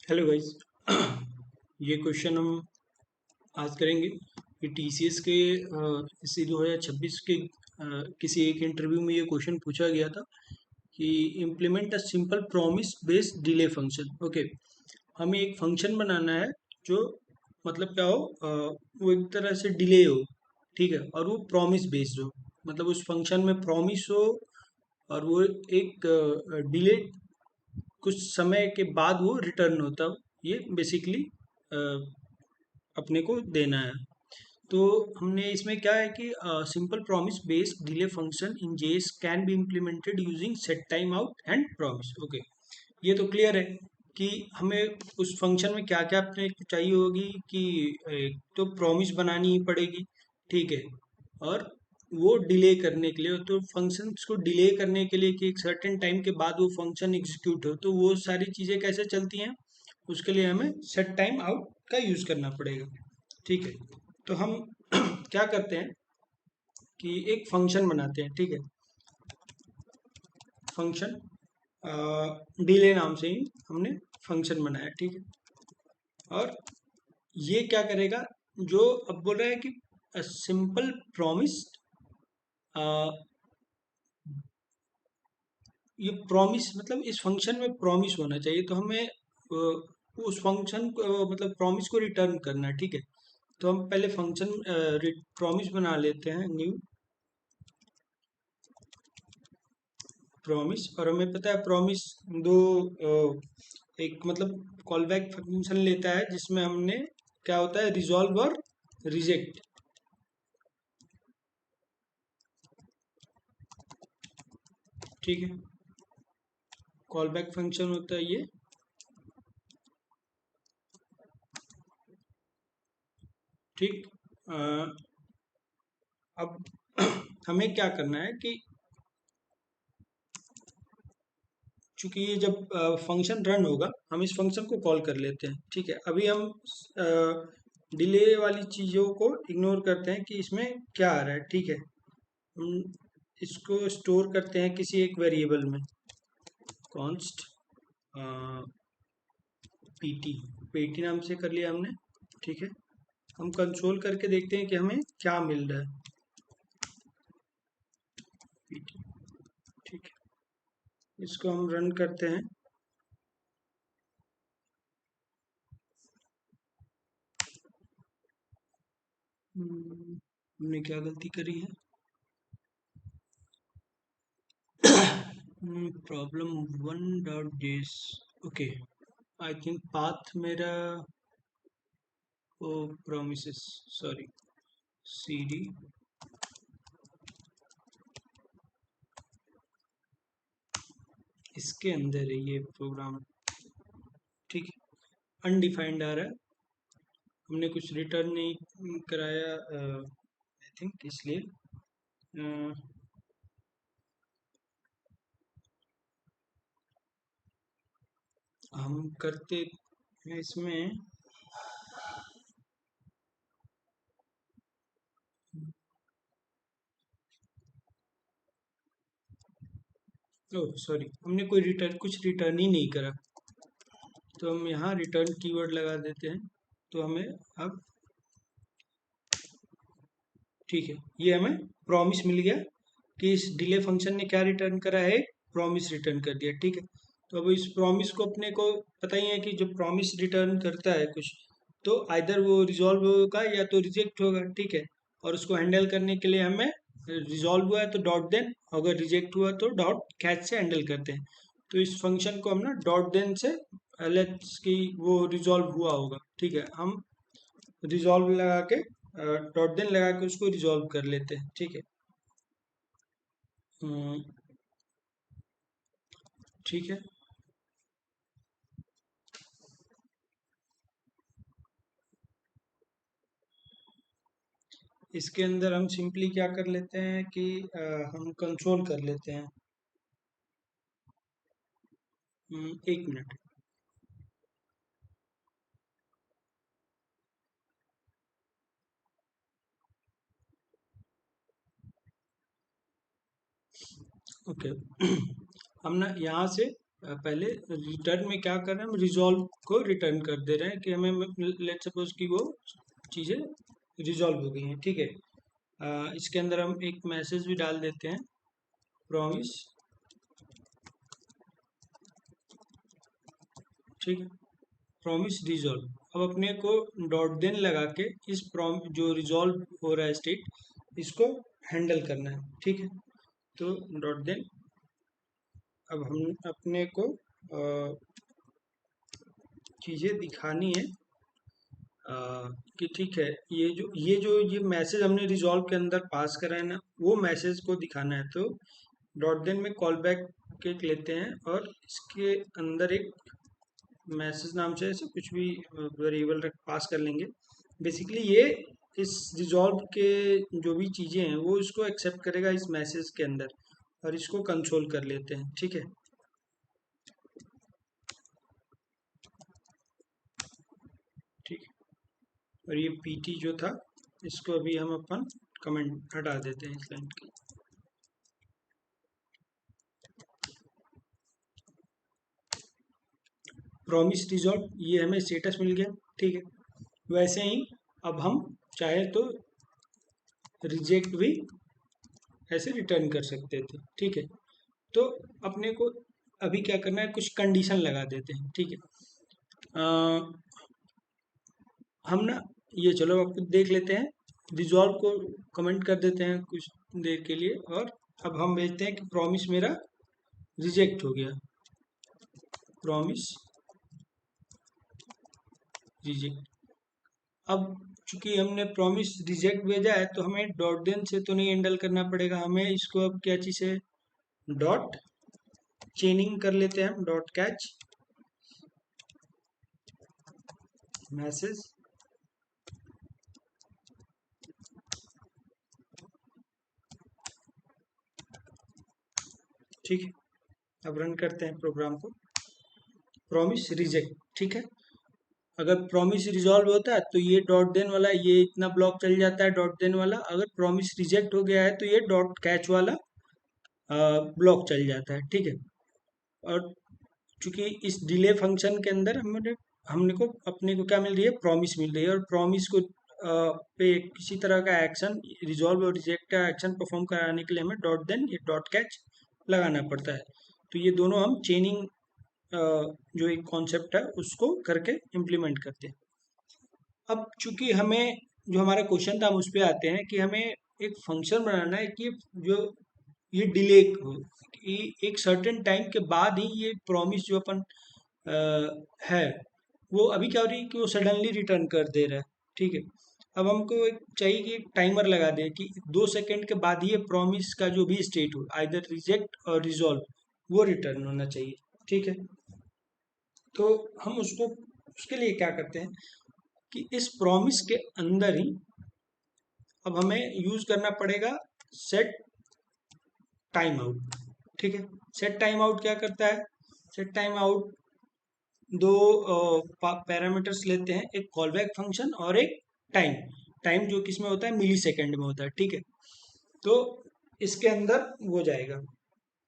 Hello guys. ये question हम आज करेंगे कि टीसीएस के इसी 2026 के किसी एक इंटरव्यू में ये क्वेश्चन पूछा गया था कि implement a simple promise based delay function. Okay, हमें एक फंक्शन बनाना है जो मतलब क्या हो, वो एक तरह से डिले हो, ठीक है, और वो प्रॉमिस बेस्ड हो। मतलब उस फंक्शन में प्रॉमिस हो और वो एक डिले कुछ समय के बाद वो रिटर्न होता हो। ये बेसिकली अपने को देना है। तो हमने इसमें क्या है कि simple promise based delay function in JS can be implemented using set time out and promise. Okay, ये तो क्लियर है कि हमें उस फंक्शन में क्या क्या अपने को चाहिए होगी कि एक तो प्रॉमिस बनानी ही पड़ेगी, ठीक है, और वो डिले करने के लिए, तो फंक्शंस को डिले करने के लिए कि एक सर्टेन टाइम के बाद वो फंक्शन एग्जीक्यूट हो, तो वो सारी चीज़ें कैसे चलती हैं, उसके लिए हमें सेट टाइम आउट का यूज़ करना पड़ेगा, ठीक है। तो हम क्या करते हैं कि एक फंक्शन बनाते हैं, ठीक है। फंक्शन डिले नाम से ही हमने फंक्शन बनाया, ठीक है। और ये क्या करेगा, जो अब बोल रहा है कि सिंपल प्रॉमिस, ये प्रॉमिस मतलब इस फंक्शन में प्रॉमिस होना चाहिए, तो हमें उस फंक्शन को मतलब प्रॉमिस को रिटर्न करना है, ठीक है। तो हम पहले फंक्शन प्रॉमिस बना लेते हैं, न्यू प्रॉमिस। और हमें पता है प्रॉमिस दो एक मतलब कॉल बैक फंक्शन लेता है जिसमें हमने क्या होता है, रिजॉल्व और रिजेक्ट, ठीक है। कॉल बैक फंक्शन होता है ये, ठीक। अ, अब हमें क्या करना है कि चूंकि ये जब फंक्शन रन होगा, हम इस फंक्शन को कॉल कर लेते हैं, ठीक है। अभी हम डिले वाली चीज़ों को इग्नोर करते हैं कि इसमें क्या आ रहा है, ठीक है। हम इसको स्टोर करते हैं किसी एक वेरिएबल में, कॉन्स्ट पीटी, पीटी नाम से कर लिया हमने, ठीक है। हम कंसोल करके देखते हैं कि हमें क्या मिल रहा है, पीटी, ठीक है। इसको हम रन करते हैं। हमने क्या गलती करी है, problem 1.js। Okay, I think path मेरा ओ प्रोमिसेस, सॉरी, सी डी, इसके अंदर है ये प्रोग्राम, ठीक है। अनडिफाइंड आ रहा है, हमने कुछ रिटर्न नहीं कराया आई थिंक, इसलिए अ, हम करते हैं इसमें ओह सॉरी, हमने कोई रिटर्न कुछ रिटर्न ही नहीं करा, तो हम यहाँ रिटर्न कीवर्ड लगा देते हैं। तो हमें अब ठीक है, ये हमें प्रॉमिस मिल गया कि इस डिले फंक्शन ने क्या रिटर्न करा है, प्रॉमिस रिटर्न कर दिया, ठीक है। तो अब इस प्रॉमिस को अपने को पता ही है कि जो प्रॉमिस रिटर्न करता है कुछ, तो आइदर वो रिजॉल्व होगा या तो रिजेक्ट होगा, ठीक है। और उसको हैंडल करने के लिए हमें रिजॉल्व हुआ है तो डॉट देन, अगर रिजेक्ट हुआ तो डॉट कैच से हैंडल करते हैं। तो इस फंक्शन को हम ना डॉट देन से लेट्स की वो रिजॉल्व हुआ होगा, ठीक है। हम रिजॉल्व लगा के डॉट देन लगा के उसको रिजॉल्व कर लेते हैं, ठीक है। हम्म, ठीक है। इसके अंदर हम सिंपली क्या कर लेते हैं कि हम कंट्रोल कर लेते हैं। एक मिनट। ओके हम ना यहाँ से पहले रिटर्न में क्या कर रहे हैं, हम रिजॉल्व को रिटर्न कर दे रहे हैं कि हमें लेट सपोज कि वो चीज़ें रिजॉल्व हो गई हैं, ठीक है। इसके अंदर हम एक मैसेज भी डाल देते हैं, प्रॉमिस, ठीक है, प्रॉमिस रिजॉल्व। अब अपने को डॉट देन लगा के इस प्रॉम जो रिजॉल्व हो रहा है स्टेट, इसको हैंडल करना है, ठीक है। तो डॉट देन अब हम अपने को चीज़ें दिखानी है अ, कि ठीक है, ये मैसेज हमने रिजॉल्व के अंदर पास करा है ना, वो मैसेज को दिखाना है। तो डॉट देन में कॉल बैक के लेते हैं और इसके अंदर एक मैसेज नाम से ऐसे कुछ भी वेरिएबल रख पास कर लेंगे। बेसिकली ये इस रिजॉल्व के जो भी चीज़ें हैं वो इसको एक्सेप्ट करेगा इस मैसेज के अंदर, और इसको कंसोल कर लेते हैं, ठीक है। ठीक है, और ये पीटी जो था इसको अभी हम अपन कमेंट हटा देते हैं इस लाइन की। प्रॉमिस रिजॉल्व, ये हमें स्टेटस मिल गया, ठीक है। वैसे ही अब हम चाहे तो रिजेक्ट भी ऐसे रिटर्न कर सकते थे, ठीक है। तो अपने को अभी क्या करना है, कुछ कंडीशन लगा देते हैं, ठीक है। हम ना ये चलो आपको देख लेते हैं, रिजॉल्व को कमेंट कर देते हैं कुछ देर के लिए, और अब हम भेजते हैं कि प्रॉमिस मेरा रिजेक्ट हो गया, प्रॉमिस रिजेक्ट। अब चूंकि हमने प्रॉमिस रिजेक्ट भेजा है तो हमें डॉट देन से तो नहीं हैंडल करना पड़ेगा, हमें इसको अब क्या चीज़ है, डॉट चेनिंग कर लेते हैं हम, डॉट कैच मैसेज, ठीक है। अब रन करते हैं प्रोग्राम को, प्रॉमिस रिजेक्ट, ठीक है। अगर प्रॉमिस रिजॉल्व होता है तो ये डॉट देन वाला ये इतना ब्लॉक चल जाता है, डॉट देन वाला। अगर प्रॉमिस रिजेक्ट हो गया है तो ये डॉट कैच वाला ब्लॉक चल जाता है, ठीक है। और चूंकि इस डिले फंक्शन के अंदर हमने हमने को अपने को क्या मिल रही है, प्रॉमिस मिल रही है, और प्रॉमिस को पे किसी तरह का एक्शन, रिजॉल्व और रिजेक्ट का एक्शन परफॉर्म कराने के लिए हमें डॉट देन ये डॉट कैच लगाना पड़ता है। तो ये दोनों हम चेनिंग जो एक कॉन्सेप्ट है उसको करके इम्प्लीमेंट करते हैं। अब चूंकि हमें जो हमारा क्वेश्चन था हम उस पे आते हैं कि हमें एक फंक्शन बनाना है कि जो ये डिले हो, कि एक सर्टेन टाइम के बाद ही ये प्रॉमिस जो अपन है वो अभी क्या हो रही है कि वो सडनली रिटर्न कर दे रहा है, ठीक है। अब हमको एक चाहिए कि एक टाइमर लगा दे कि 2 सेकंड के बाद ही ये प्रॉमिस का जो भी स्टेट हो, आइदर रिजेक्ट और रिजॉल्व, वो रिटर्न होना चाहिए, ठीक है। तो हम उसको उसके लिए क्या करते हैं कि इस प्रॉमिस के अंदर ही अब हमें यूज करना पड़ेगा सेट टाइम आउट, ठीक है। सेट टाइम आउट क्या करता है, सेट टाइम आउट दो पैरामीटर्स लेते हैं, एक कॉल बैक फंक्शन और एक टाइम। टाइम जो किस में होता है, मिली सेकेंड में होता है, ठीक है। तो इसके अंदर वो जाएगा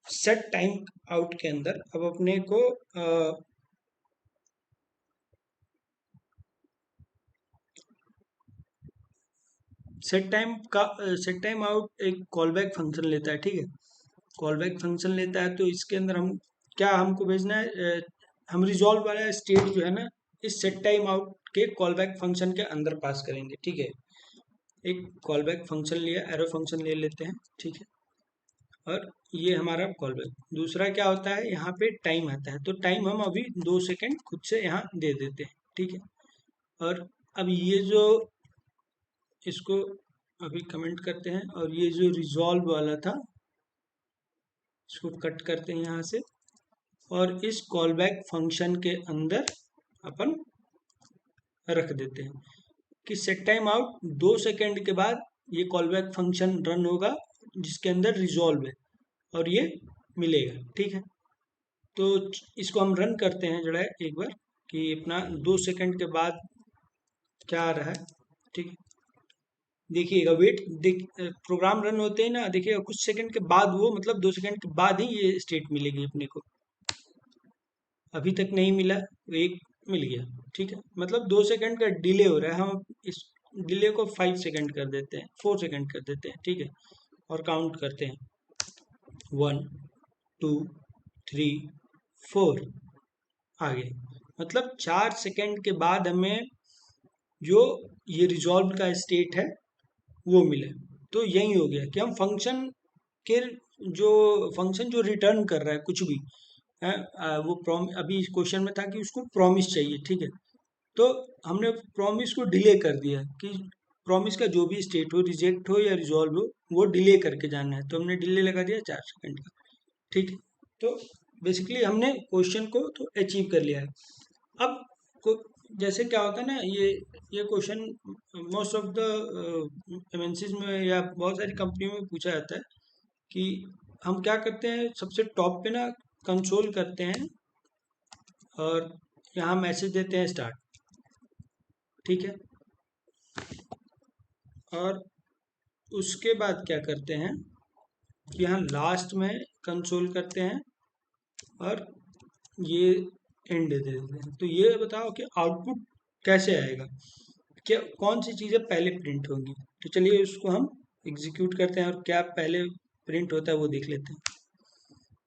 सेट टाइम आउट के अंदर। अब अपने को सेट टाइम आउट एक कॉल बैक फंक्शन लेता है, ठीक है। कॉल बैक फंक्शन लेता है तो इसके अंदर हम क्या हमको भेजना है, हम रिजॉल्व वाला स्टेट जो है ना इस सेट टाइम आउट के कॉल बैक फंक्शन के अंदर पास करेंगे, ठीक है। एक कॉल बैक फंक्शन लिया, एरो फंक्शन ले लेते हैं, ठीक है। और ये हमारा कॉल बैक। दूसरा क्या होता है, यहाँ पे टाइम आता है, तो टाइम हम अभी 2 सेकेंड खुद से यहाँ दे देते हैं, ठीक है। और अब ये जो इसको अभी कमेंट करते हैं, और ये जो रिजॉल्व वाला था इसको कट करते हैं यहाँ से, और इस कॉल बैक फंक्शन के अंदर अपन रख देते हैं कि सेट टाइम आउट 2 सेकेंड के बाद ये कॉल बैक फंक्शन रन होगा जिसके अंदर रिजॉल्व है, और ये मिलेगा, ठीक है। तो इसको हम रन करते हैं जरा एक बार कि अपना 2 सेकेंड के बाद क्या आ रहा है, ठीक है। देखिएगा प्रोग्राम रन होते ही ना देखिएगा कुछ सेकंड के बाद वो मतलब 2 सेकंड के बाद ही ये स्टेट मिलेगी अपने को। अभी तक नहीं मिला, तो एक मिल गया। ठीक है, मतलब 2 सेकंड का डिले हो रहा है, हम इस डिले को 5 सेकंड कर देते हैं, 4 सेकंड कर देते हैं। ठीक है, और काउंट करते हैं, 1 2 3 4, आगे। मतलब 4 सेकंड के बाद हमें जो ये रिजॉल्व का स्टेट है वो मिले। तो यही हो गया कि हम फंक्शन के जो फंक्शन जो रिटर्न कर रहा है कुछ भी है, वो अभी क्वेश्चन में था कि उसको प्रॉमिस चाहिए। ठीक है, तो हमने प्रॉमिस को डिले कर दिया कि प्रॉमिस का जो भी स्टेट हो, रिजेक्ट हो या रिजॉल्व हो, वो डिले करके जाना है, तो हमने डिले लगा दिया 4 सेकंड का। ठीक है, तो बेसिकली हमने क्वेश्चन को तो अचीव कर लिया है। अब जैसे क्या होता है ना, ये question most of the MNCs में या बहुत सारी कंपनियों में पूछा जाता है कि हम क्या करते हैं, सबसे टॉप पे ना कंसोल करते हैं और यहाँ मैसेज देते हैं स्टार्ट। ठीक है, और उसके बाद क्या करते हैं कि यहाँ लास्ट में कंसोल करते हैं और ये एंड दे देते हैं। तो ये बताओ कि आउटपुट कैसे आएगा, क्या कौन सी चीज़ें पहले प्रिंट होंगी। तो चलिए उसको हम एग्जीक्यूट करते हैं और क्या पहले प्रिंट होता है वो देख लेते हैं।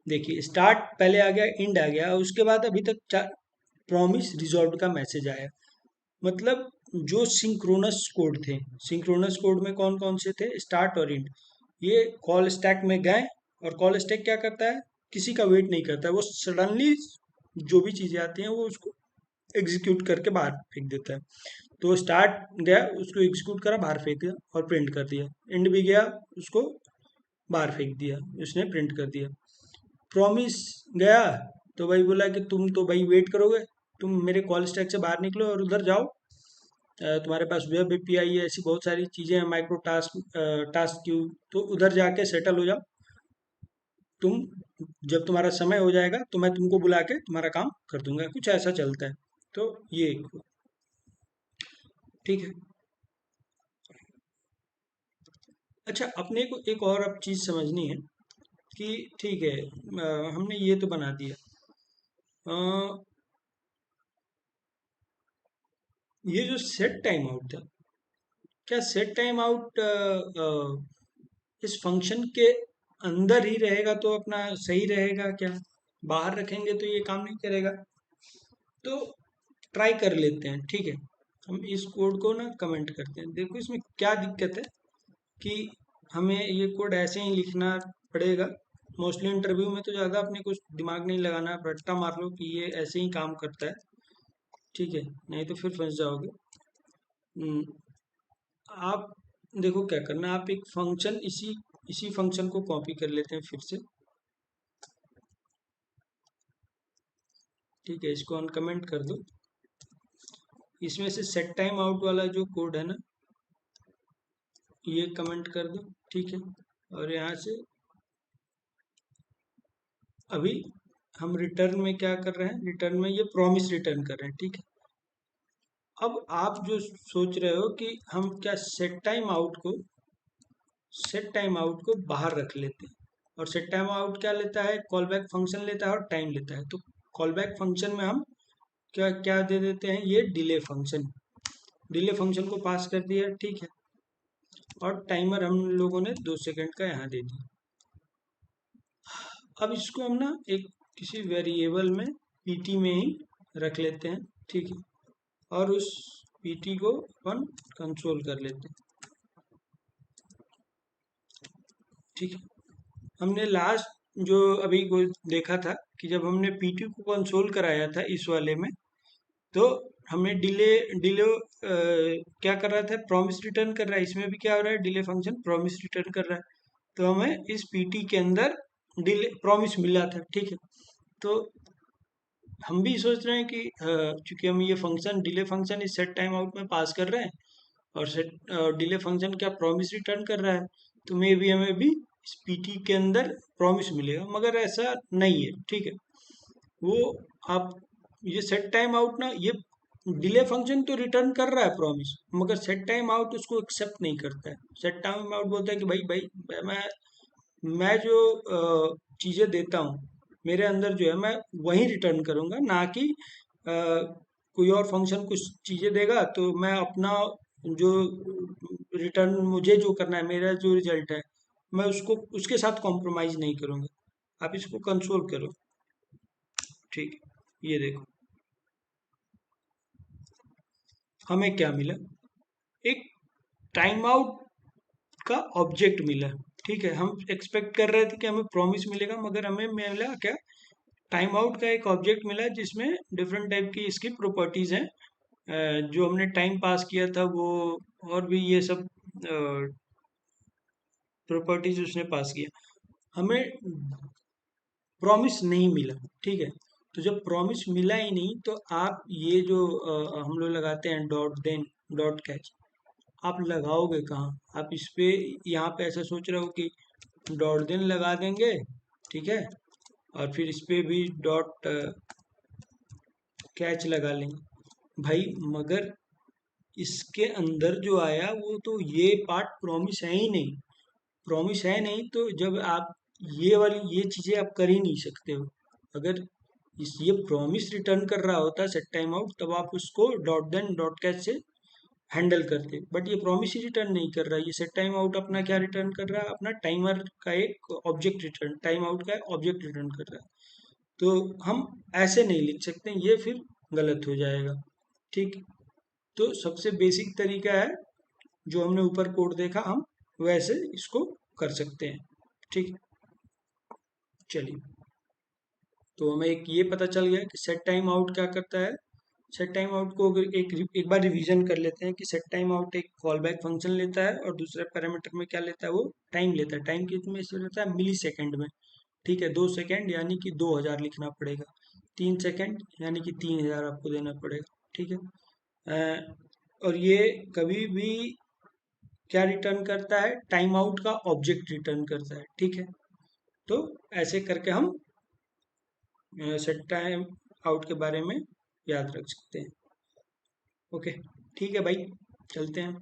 देखिए, स्टार्ट पहले आ गया, एंड आ गया, और उसके बाद अभी तक प्रॉमिस रिजॉल्व का मैसेज आया। मतलब जो सिंक्रोनस कोड थे, सिंक्रोनस कोड में कौन कौन से थे, स्टार्ट और एंड, ये कॉल स्टैक में गए। और कॉल स्टैक क्या करता है, किसी का वेट नहीं करता है, वो सडनली जो भी चीज़ें आती हैं वो उसको एग्जीक्यूट करके बाहर फेंक देता है। तो स्टार्ट गया, उसको एग्जीक्यूट करा, बाहर फेंक दिया और प्रिंट कर दिया। एंड भी गया, उसको बाहर फेंक दिया, उसने प्रिंट कर दिया। प्रॉमिस गया, तो भाई बोला कि तुम तो भाई वेट करोगे, तुम मेरे कॉल स्टैक से बाहर निकलो और उधर जाओ, तुम्हारे पास वेब एपीआई है, ऐसी बहुत सारी चीज़ें हैं, माइक्रो टास्क, टास्क क्यू, तो उधर जाके सेटल हो जाओ। तुम जब तुम्हारा समय हो जाएगा तो मैं तुमको बुला के तुम्हारा काम कर दूंगा, कुछ ऐसा चलता है। तो ये ठीक है। अच्छा, अपने को एक और अब चीज़ समझनी है कि ठीक है, हमने ये तो बना दिया, अ, ये जो सेट टाइम आउट था, क्या सेट टाइम आउट इस फंक्शन के अंदर ही रहेगा तो अपना सही रहेगा क्या, बाहर रखेंगे तो ये काम नहीं करेगा। तो ट्राई कर लेते हैं। ठीक है, हम इस कोड को ना कमेंट करते हैं। देखो इसमें क्या दिक्कत है कि हमें ये कोड ऐसे ही लिखना पड़ेगा। मोस्टली इंटरव्यू में तो ज़्यादा अपने कुछ दिमाग नहीं लगाना, रट्टा मार लो कि ये ऐसे ही काम करता है। ठीक है, नहीं तो फिर फंस जाओगे। हम्म, आप देखो क्या करना, आप एक फंक्शन इसी इसी फंक्शन को कॉपी कर लेते हैं फिर से। ठीक है, इसको अनकमेंट कर दो। इसमें से सेट टाइम आउट वाला जो कोड है ना, ये कमेंट कर दो। ठीक है, और यहाँ से अभी हम रिटर्न में क्या कर रहे हैं, रिटर्न में ये प्रॉमिस रिटर्न कर रहे हैं। ठीक है, अब आप जो सोच रहे हो कि हम क्या सेट टाइम आउट को बाहर रख लेते हैं, और सेट टाइम आउट क्या लेता है, कॉल बैक फंक्शन लेता है और टाइम लेता है। तो कॉल बैक फंक्शन में हम क्या क्या दे देते हैं, ये डिले फंक्शन, डिले फंक्शन को पास कर दिया। ठीक है, और टाइमर हम लोगों ने 2 सेकंड का यहाँ दे दिया। अब इसको हम ना एक किसी वेरिएबल में पीटी में ही रख लेते हैं। ठीक है, और उस पीटी को अपन कंसोल कर लेते हैं। ठीक है, हमने लास्ट जो अभी को देखा था कि जब हमने पीटी को कंसोल कराया था इस वाले में, तो हमने डिले डिले क्या कर रहा था, प्रॉमिस रिटर्न कर रहा है। इसमें भी क्या हो रहा है, डिले फंक्शन प्रॉमिस रिटर्न कर रहा है। तो हमें इस पीटी के अंदर डिले प्रॉमिस मिला था। ठीक है, तो हम भी सोच रहे हैं कि चूंकि हम ये फंक्शन डिले फंक्शन इस सेट टाइम आउट में पास कर रहे हैं, और सेट डिले फंक्शन क्या प्रॉमिस रिटर्न कर रहा है, तो मे भी हमें भी इस पीटी के अंदर प्रॉमिस मिलेगा, मगर ऐसा नहीं है। ठीक है, वो आप ये सेट टाइम आउट ना, ये डिले फंक्शन तो रिटर्न कर रहा है प्रॉमिस, मगर सेट टाइम आउट उसको एक्सेप्ट नहीं करता है। सेट टाइम आउट बोलता है कि भाई भाई मैं जो चीज़ें देता हूँ मेरे अंदर जो है मैं वही रिटर्न करूँगा, ना कि कोई और फंक्शन कुछ चीज़ें देगा तो मैं अपना जो रिटर्न मुझे जो करना है, मेरा जो रिजल्ट है, मैं उसको उसके साथ कॉम्प्रोमाइज़ नहीं करूँगा। आप इसको कंसोल करो। ठीक है, ये देखो हमें क्या मिला, एक टाइम आउट का ऑब्जेक्ट मिला। ठीक है, हम एक्सपेक्ट कर रहे थे कि हमें प्रॉमिस मिलेगा, मगर हमें मिला क्या, टाइम आउट का एक ऑब्जेक्ट मिला जिसमें डिफरेंट टाइप की इसकी प्रॉपर्टीज हैं। जो हमने टाइम पास किया था वो, और भी ये सब प्रॉपर्टीज उसने पास किया, हमें प्रॉमिस नहीं मिला। ठीक है, तो जब प्रॉमिस मिला ही नहीं तो आप ये जो हम लोग लगाते हैं डॉट देन डॉट कैच, आप लगाओगे कहाँ? आप इस पे, यहाँ पे ऐसा सोच रहे हो कि डॉट देन लगा देंगे, ठीक है, और फिर इस पे भी डॉट कैच लगा लेंगे भाई, मगर इसके अंदर जो आया वो तो ये पार्ट प्रॉमिस है ही नहीं। प्रॉमिस है नहीं तो जब आप ये वाली ये चीज़ें आप कर ही नहीं सकते हो। अगर इस ये प्रॉमिस रिटर्न कर रहा होता सेट टाइम आउट, तब आप उसको डॉट देन डॉट कैच से हैंडल करते, बट ये प्रॉमिस ही रिटर्न नहीं कर रहा है। ये सेट टाइम आउट अपना क्या रिटर्न कर रहा है, अपना टाइमर का एक ऑब्जेक्ट रिटर्न, टाइम आउट का ऑब्जेक्ट रिटर्न कर रहा है। तो हम ऐसे नहीं लिख सकते, ये फिर गलत हो जाएगा। ठीक, तो सबसे बेसिक तरीका है जो हमने ऊपर कोड देखा, हम वैसे इसको कर सकते हैं। ठीक, चलिए, तो हमें एक ये पता चल गया कि सेट टाइम आउट क्या करता है। सेट टाइम आउट को अगर एक बार रिवीजन कर लेते हैं कि सेट टाइम आउट एक कॉल बैक फंक्शन लेता है और दूसरे पैरामीटर में क्या लेता है, वो टाइम लेता है। टाइम कितने से लेता है, मिली सेकेंड में। ठीक है, 2 सेकेंड यानी कि 2000 लिखना पड़ेगा, 3 सेकेंड यानी कि 3000 आपको देना पड़ेगा। ठीक है, और ये कभी भी क्या रिटर्न करता है, टाइम आउट का ऑब्जेक्ट रिटर्न करता है। ठीक है, तो ऐसे करके हम सेट टाइम आउट के बारे में याद रख सकते हैं। ओके, ठीक है भाई, चलते हैं।